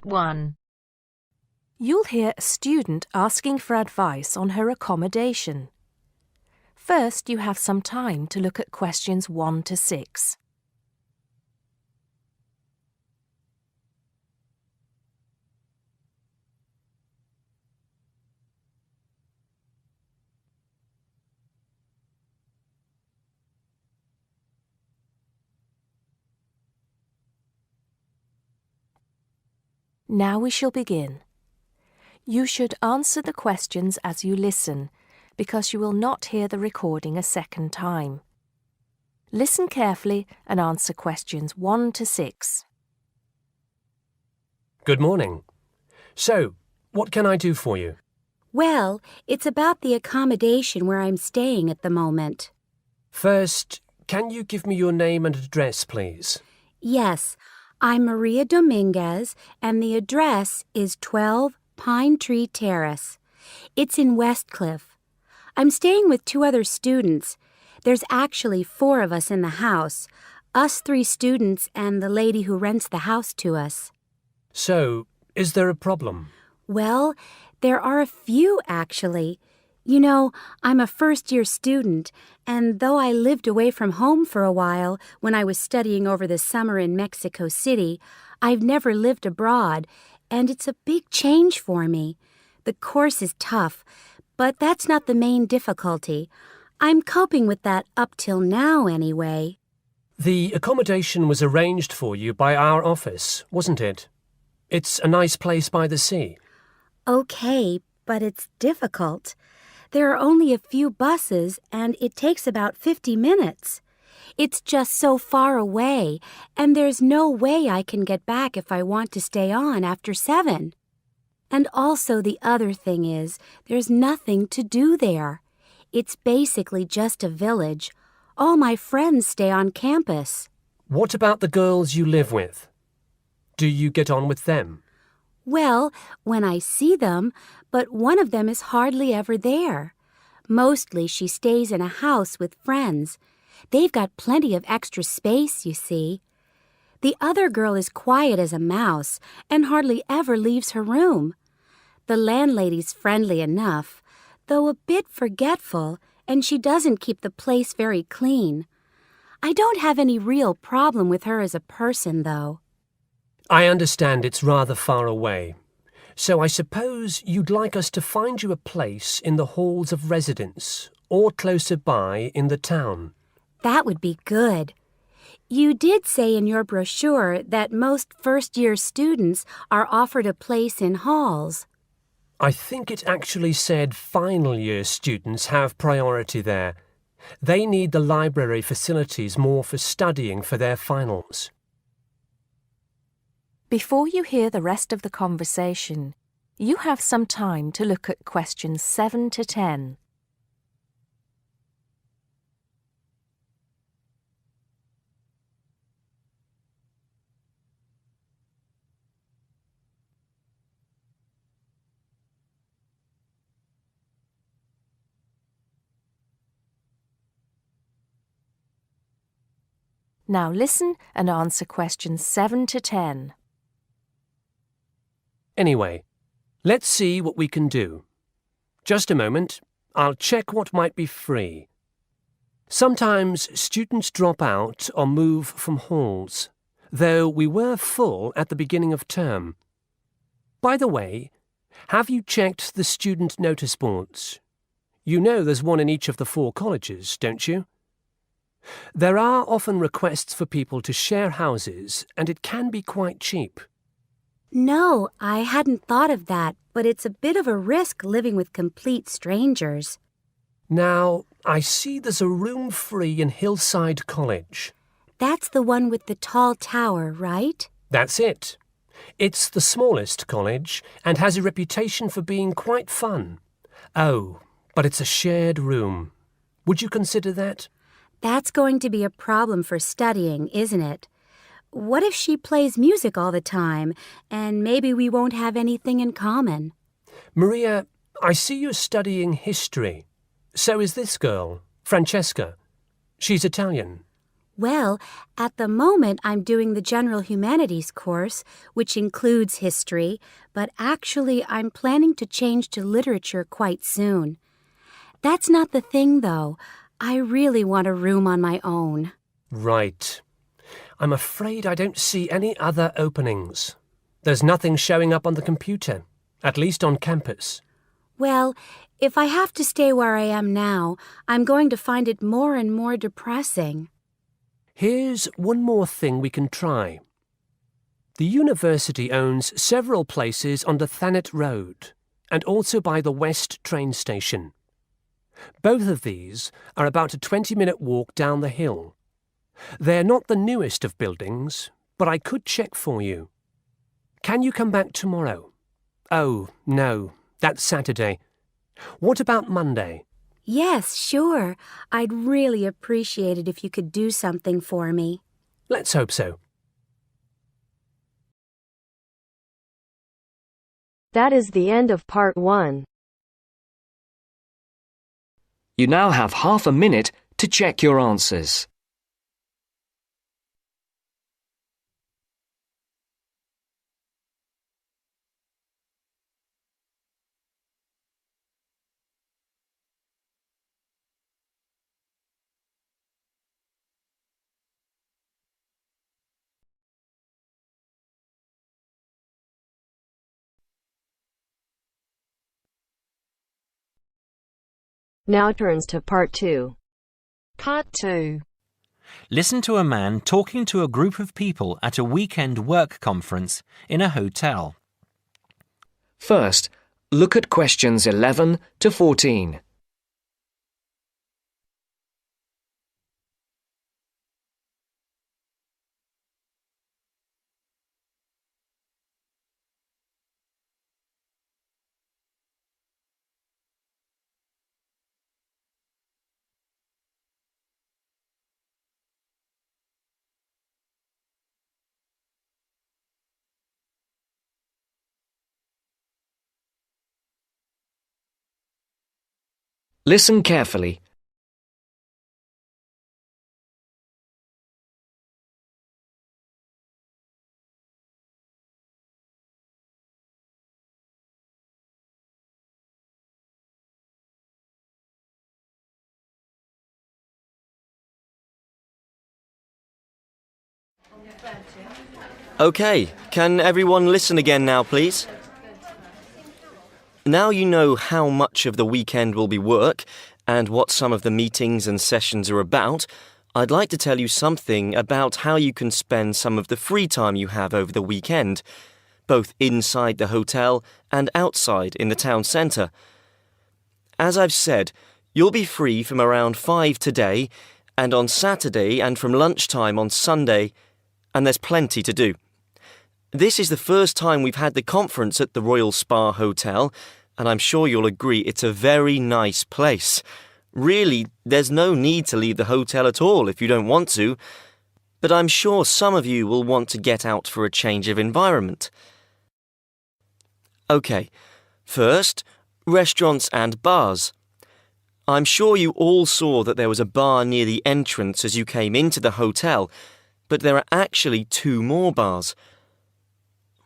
1. You'll hear a student asking for advice on her accommodation. First, you have some time to look at questions 1 to 6. Now we shall begin. You should answer the questions as you listen, because you will not hear the recording a second time. Listen carefully and answer questions 1 to 6. Good morning. So, what can I do for you? Well, it's about the accommodation where I'm staying at the moment. First, can you give me your name and address, please? Yes, I'm Maria Dominguez, and the address is 12 Pine Tree Terrace. It's in Westcliff. I'm staying with 2 other students. There's actually 4 of us in the house, us 3 students and the lady who rents the house to us. So, is there a problem? Well, there are a few, actually. You know, I'm a first-year student, and though I lived away from home for a while when I was studying over the summer in Mexico City, I've never lived abroad, and it's a big change for me. The course is tough, but that's not the main difficulty. I'm coping with that up till now, anyway. The accommodation was arranged for you by our office, wasn't it? It's a nice place by the sea. Okay, but it's difficult. There are only a few buses, and it takes about 50 minutes. It's just so far away, and there's no way I can get back if I want to stay on after 7. And also the other thing is, there's nothing to do there. It's basically just a village. All my friends stay on campus. What about the girls you live with? Do you get on with them? Well, when I see them, but one of them is hardly ever there. Mostly she stays in a house with friends. They've got plenty of extra space, you see. The other girl is quiet as a mouse and hardly ever leaves her room. The landlady's friendly enough, though a bit forgetful, and she doesn't keep the place very clean. I don't have any real problem with her as a person, though. I understand it's rather far away. So I suppose you'd like us to find you a place in the halls of residence or closer by in the town. That would be good. You did say in your brochure that most first-year students are offered a place in halls. I think it actually said final-year students have priority there. They need the library facilities more for studying for their finals. Before you hear the rest of the conversation, you have some time to look at questions 7 to 10. Now listen and answer questions 7 to 10. Anyway, let's see what we can do. Just a moment, I'll check what might be free. Sometimes students drop out or move from halls, though we were full at the beginning of term. By the way, have you checked the student notice boards? You know there's one in each of the 4 colleges, don't you? There are often requests for people to share houses, and it can be quite cheap. No, I hadn't thought of that, but it's a bit of a risk living with complete strangers. Now, I see there's a room free in Hillside College. That's the one with the tall tower, right? That's it. It's the smallest college and has a reputation for being quite fun. Oh, but it's a shared room. Would you consider that? That's going to be a problem for studying, isn't it? What if she plays music all the time, and maybe we won't have anything in common? Maria, I see you're studying history. So is this girl, Francesca. She's Italian. Well, at the moment I'm doing the General Humanities course, which includes history, but actually I'm planning to change to literature quite soon. That's not the thing, though. I really want a room on my own. Right. I'm afraid I don't see any other openings. There's nothing showing up on the computer, at least on campus. Well, if I have to stay where I am now, I'm going to find it more and more depressing. Here's one more thing we can try. The university owns several places on the Thanet Road and also by the West train station. Both of these are about a 20-minute walk down the hill. They're not the newest of buildings, but I could check for you. Can you come back tomorrow? Oh, no, that's Saturday. What about Monday? Yes, sure. I'd really appreciate it if you could do something for me. Let's hope so. That is the end of part 1. You now have half a minute to check your answers. Now turns to part 2. Part 2. Listen to a man talking to a group of people at a weekend work conference in a hotel. First, look at questions 11 to 14. Listen carefully. Okay, can everyone listen again now, please? Now you know how much of the weekend will be work and what some of the meetings and sessions are about, I'd like to tell you something about how you can spend some of the free time you have over the weekend, both inside the hotel and outside in the town centre. As I've said, you'll be free from around 5 today and on Saturday and from lunchtime on Sunday, and there's plenty to do. This is the first time we've had the conference at the Royal Spa Hotel, and I'm sure you'll agree it's a very nice place. Really, there's no need to leave the hotel at all if you don't want to, but I'm sure some of you will want to get out for a change of environment. OK, first, restaurants and bars. I'm sure you all saw that there was a bar near the entrance as you came into the hotel, but there are actually 2 more bars.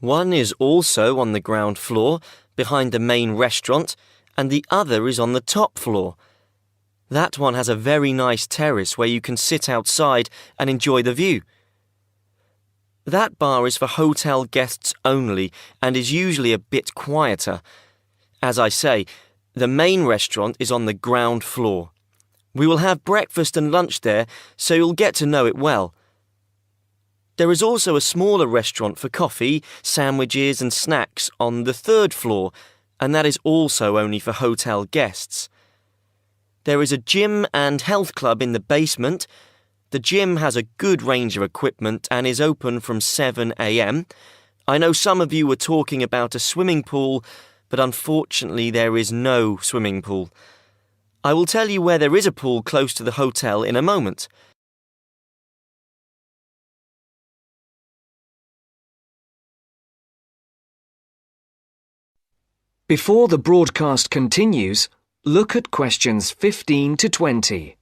One is also on the ground floor, behind the main restaurant, and the other is on the top floor. That one has a very nice terrace where you can sit outside and enjoy the view. That bar is for hotel guests only and is usually a bit quieter. As I say, the main restaurant is on the ground floor. We will have breakfast and lunch there, so you'll get to know it well. There is also a smaller restaurant for coffee, sandwiches and snacks on the 3rd floor, and that is also only for hotel guests. There is a gym and health club in the basement. The gym has a good range of equipment and is open from 7 a.m. I know some of you were talking about a swimming pool, but unfortunately there is no swimming pool. I will tell you where there is a pool close to the hotel in a moment. Before the broadcast continues, look at questions 15 to 20.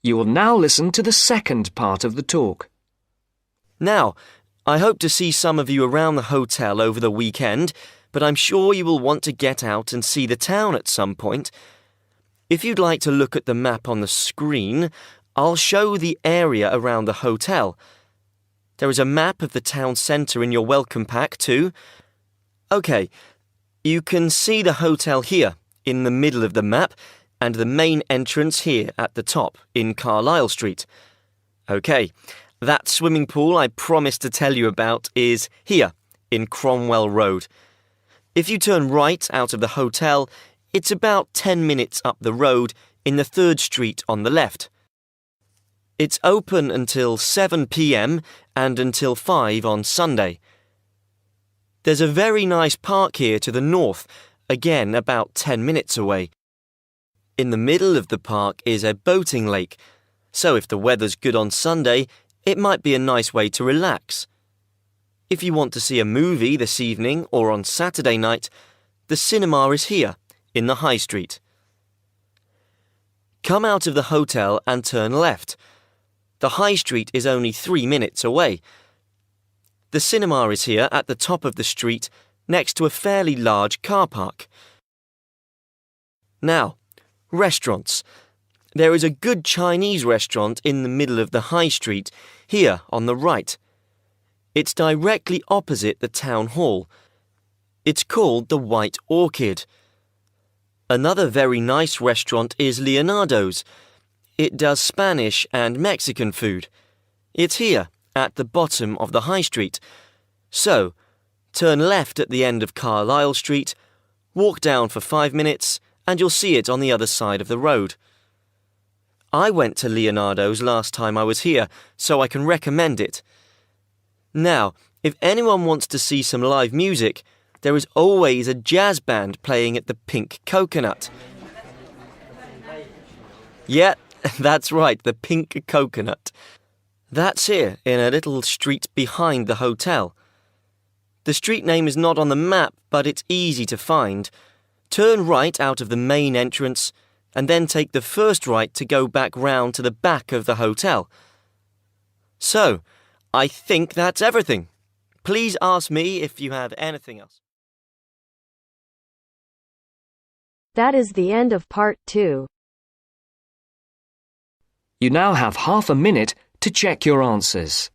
You will now listen to the second part of the talk. Now, I hope to see some of you around the hotel over the weekend, but I'm sure you will want to get out and see the town at some point. If you'd like to look at the map on the screen, I'll show the area around the hotel. There is a map of the town centre in your welcome pack too. OK, you can see the hotel here in the middle of the map and the main entrance here at the top in Carlisle Street. OK, that swimming pool I promised to tell you about is here in Cromwell Road. If you turn right out of the hotel, it's about 10 minutes up the road in the 3rd Street on the left. It's open until 7 p.m. and until 5 on Sunday. There's a very nice park here to the north, again about 10 minutes away. In the middle of the park is a boating lake, so if the weather's good on Sunday, it might be a nice way to relax. If you want to see a movie this evening or on Saturday night, the cinema is here in the High Street. Come out of the hotel and turn left. The High Street is only 3 minutes away. The cinema is here at the top of the street next to a fairly large car park. Now, restaurants. There is a good Chinese restaurant in the middle of the High Street, here on the right. It's directly opposite the town hall. It's called the White Orchid. Another very nice restaurant is Leonardo's. It does Spanish and Mexican food. It's here at the bottom of the High Street. So, turn left at the end of Carlisle Street, walk down for 5 minutes, and you'll see it on the other side of the road. I went to Leonardo's last time I was here, so I can recommend it. Now, if anyone wants to see some live music, there is always a jazz band playing at the Pink Coconut. Yeah, that's right, the Pink Coconut. That's here in a little street behind the hotel. The street name is not on the map, but it's easy to find. Turn right out of the main entrance and then take the first right to go back round to the back of the hotel. So, I think that's everything. Please ask me if you have anything else. That is the end of part 2. You now have half a minute to check your answers.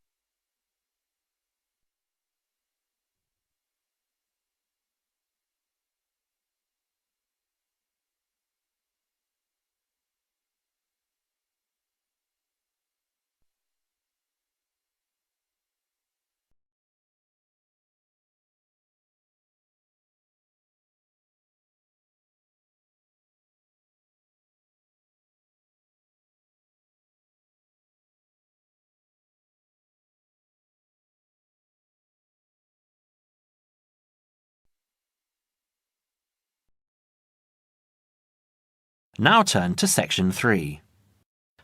Now turn to Section 3.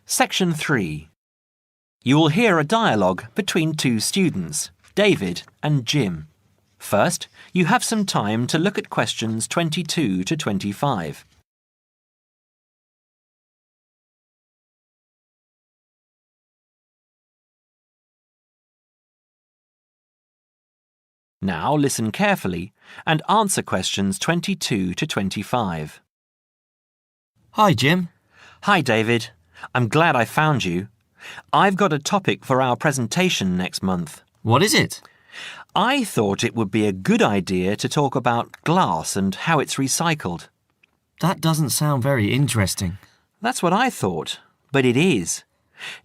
Section 3. You will hear a dialogue between two students, David and Jim. First, you have some time to look at questions 22 to 25. Now listen carefully and answer questions 22 to 25. Hi, Jim. Hi, David. I'm glad I found you. I've got a topic for our presentation next month. What is it? I thought it would be a good idea to talk about glass and how it's recycled. That doesn't sound very interesting. That's what I thought, but it is.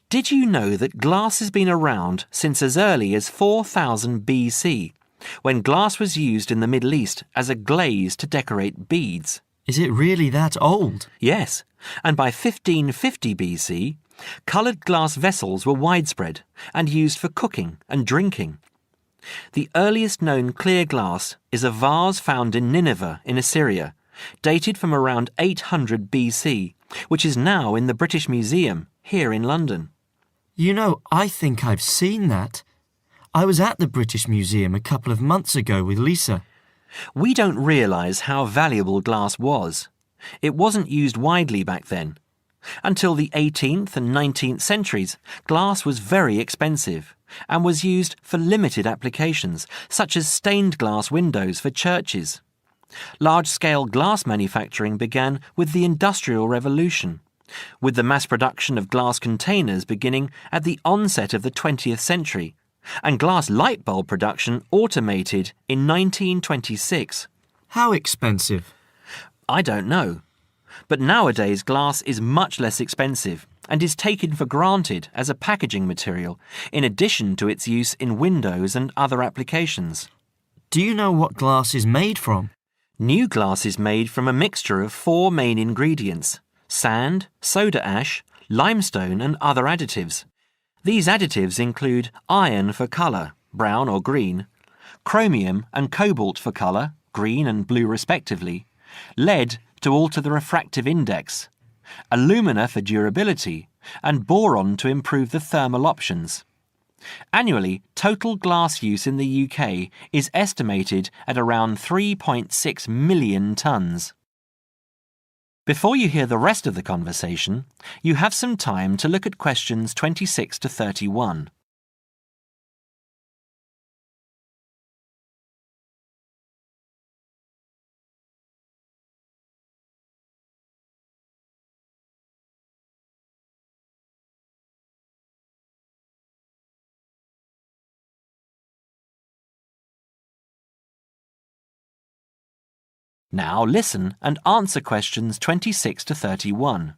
Did you know that glass has been around since as early as 4000 BC, when glass was used in the Middle East as a glaze to decorate beads? Is it really that old? Yes, and by 1550 BC, coloured glass vessels were widespread and used for cooking and drinking. The earliest known clear glass is a vase found in Nineveh in Assyria, dated from around 800 BC, which is now in the British Museum here in London. You know, I think I've seen that. I was at the British Museum a couple of months ago with Lisa. We don't realise how valuable glass was. It wasn't used widely back then. Until the 18th and 19th centuries, glass was very expensive and was used for limited applications, such as stained glass windows for churches. Large-scale glass manufacturing began with the Industrial Revolution, with the mass production of glass containers beginning at the onset of the 20th century, and glass light bulb production automated in 1926. How expensive? I don't know. But nowadays glass is much less expensive and is taken for granted as a packaging material, in addition to its use in windows and other applications. Do you know what glass is made from? New glass is made from a mixture of 4 main ingredients: sand, soda ash, limestone and other additives. These additives include iron for colour, brown or green, chromium and cobalt for colour, green and blue respectively, lead to alter the refractive index, alumina for durability, and boron to improve the thermal options. Annually, total glass use in the UK is estimated at around 3.6 million tonnes. Before you hear the rest of the conversation, you have some time to look at questions 26 to 31. Now listen and answer questions 26 to 31.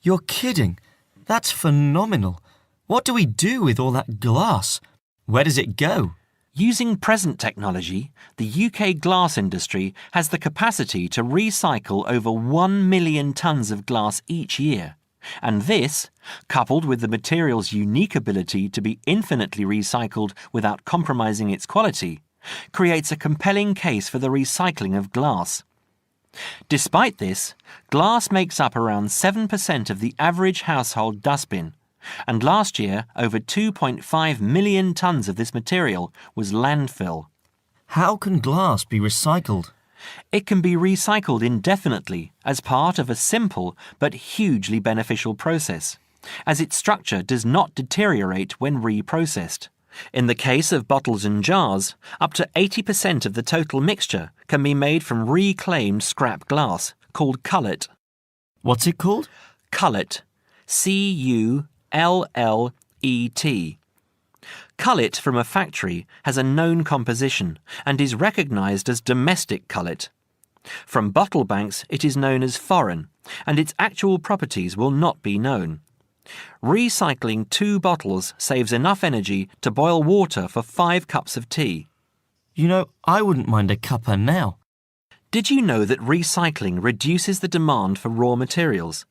You're kidding. That's phenomenal. What do we do with all that glass? Where does it go? Using present technology, the UK glass industry has the capacity to recycle over 1 million tonnes of glass each year. And this, coupled with the material's unique ability to be infinitely recycled without compromising its quality, creates a compelling case for the recycling of glass. Despite this, glass makes up around 7% of the average household dustbin, and last year over 2.5 million tonnes of this material was landfill. How can glass be recycled? It can be recycled indefinitely as part of a simple but hugely beneficial process, as its structure does not deteriorate when reprocessed. In the case of bottles and jars, up to 80% of the total mixture can be made from reclaimed scrap glass, called cullet. What's it called? Cullet. C-U-L-L-E-T. Cullet from a factory has a known composition and is recognised as domestic cullet. From bottle banks it is known as foreign, and its actual properties will not be known. Recycling 2 bottles saves enough energy to boil water for 5 cups of tea. You know, I wouldn't mind a cuppa now. Did you know that recycling reduces the demand for raw materials?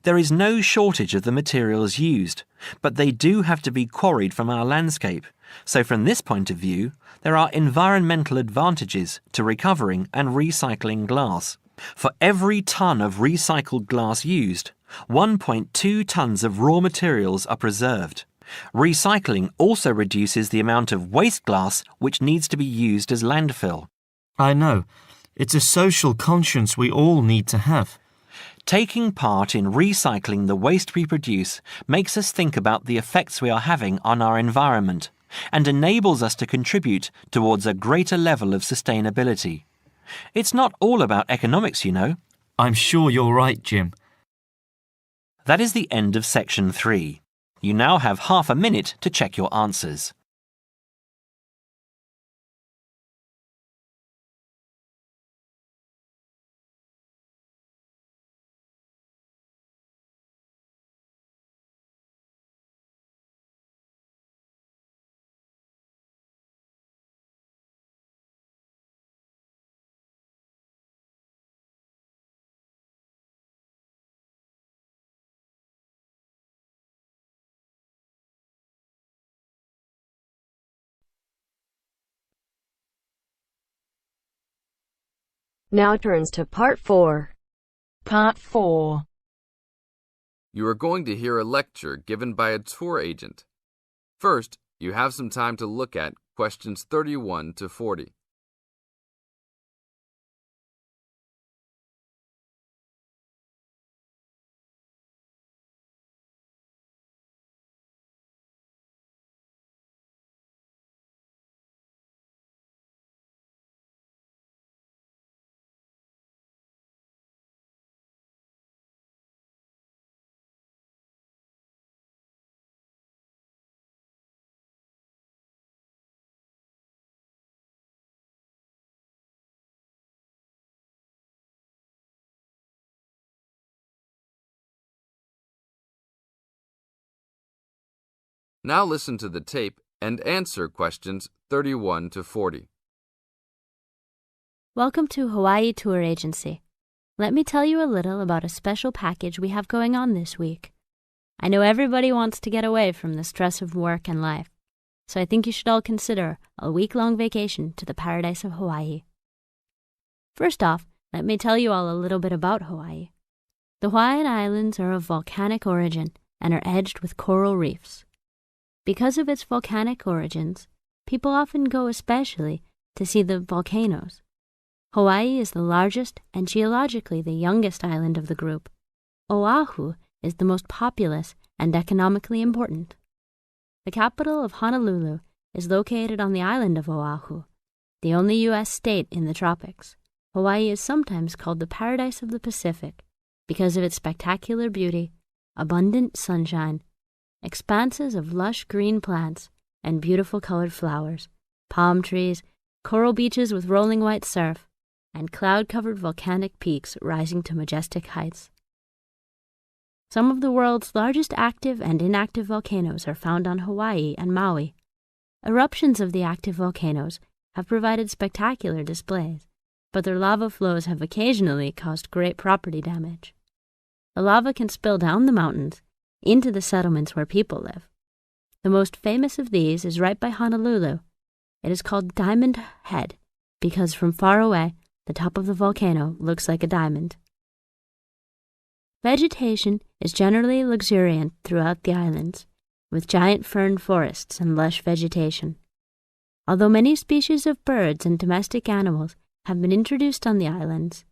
There is no shortage of the materials used, but they do have to be quarried from our landscape. So from this point of view, there are environmental advantages to recovering and recycling glass. For every tonne of recycled glass used, 1.2 tonnes of raw materials are preserved. Recycling also reduces the amount of waste glass which needs to be used as landfill. I know. It's a social conscience we all need to have. Taking part in recycling the waste we produce makes us think about the effects we are having on our environment and enables us to contribute towards a greater level of sustainability. It's not all about economics, you know. I'm sure you're right, Jim. That is the end of section 3. You now have half a minute to check your answers. Now turns to part 4. Part 4. You are going to hear a lecture given by a tour agent. First, you have some time to look at questions 31 to 40. Now listen to the tape and answer questions 31 to 40. Welcome to Hawaii Tour Agency. Let me tell you a little about a special package we have going on this week. I know everybody wants to get away from the stress of work and life, so I think you should all consider a week-long vacation to the paradise of Hawaii. First off, let me tell you all a little bit about Hawaii. The Hawaiian Islands are of volcanic origin and are edged with coral reefs. Because of its volcanic origins, people often go especially to see the volcanoes. Hawaii is the largest and geologically the youngest island of the group. Oahu is the most populous and economically important. The capital of Honolulu is located on the island of Oahu, the only U.S. state in the tropics. Hawaii is sometimes called the paradise of the Pacific because of its spectacular beauty, abundant sunshine, expanses of lush green plants and beautiful colored flowers, palm trees, coral beaches with rolling white surf, and cloud-covered volcanic peaks rising to majestic heights. Some of the world's largest active and inactive volcanoes are found on Hawaii and Maui. Eruptions of the active volcanoes have provided spectacular displays, but their lava flows have occasionally caused great property damage. The lava can spill down the mountains into the settlements where people live. The most famous of these is right by Honolulu. It is called Diamond Head because from far away, the top of the volcano looks like a diamond. Vegetation is generally luxuriant throughout the islands, with giant fern forests and lush vegetation. Although many species of birds and domestic animals have been introduced on the islands,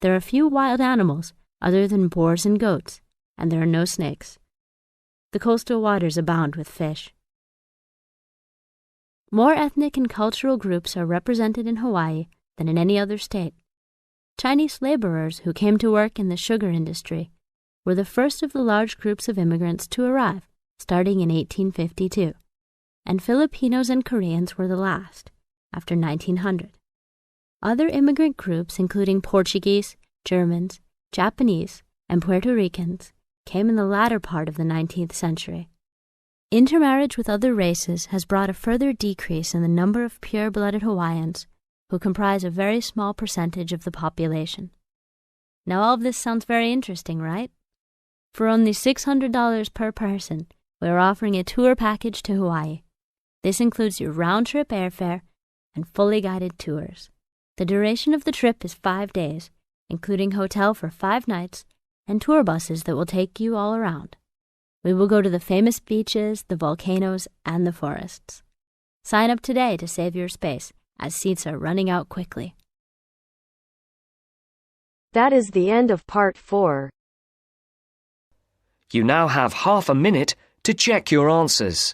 there are few wild animals other than boars and goats, and there are no snakes. The coastal waters abound with fish. More ethnic and cultural groups are represented in Hawaii than in any other state. Chinese laborers who came to work in the sugar industry were the first of the large groups of immigrants to arrive, starting in 1852, and Filipinos and Koreans were the last, after 1900. Other immigrant groups, including Portuguese, Germans, Japanese, and Puerto Ricans, came in the latter part of the 19th century. Intermarriage with other races has brought a further decrease in the number of pure-blooded Hawaiians, who comprise a very small percentage of the population. Now all of this sounds very interesting, right? For only $600 per person, we are offering a tour package to Hawaii. This includes your round-trip airfare and fully guided tours. The duration of the trip is 5 days, including hotel for 5 nights and tour buses that will take you all around. We will go to the famous beaches, the volcanoes, and the forests. Sign up today to save your space, as seats are running out quickly. That is the end of part 4. You now have half a minute to check your answers.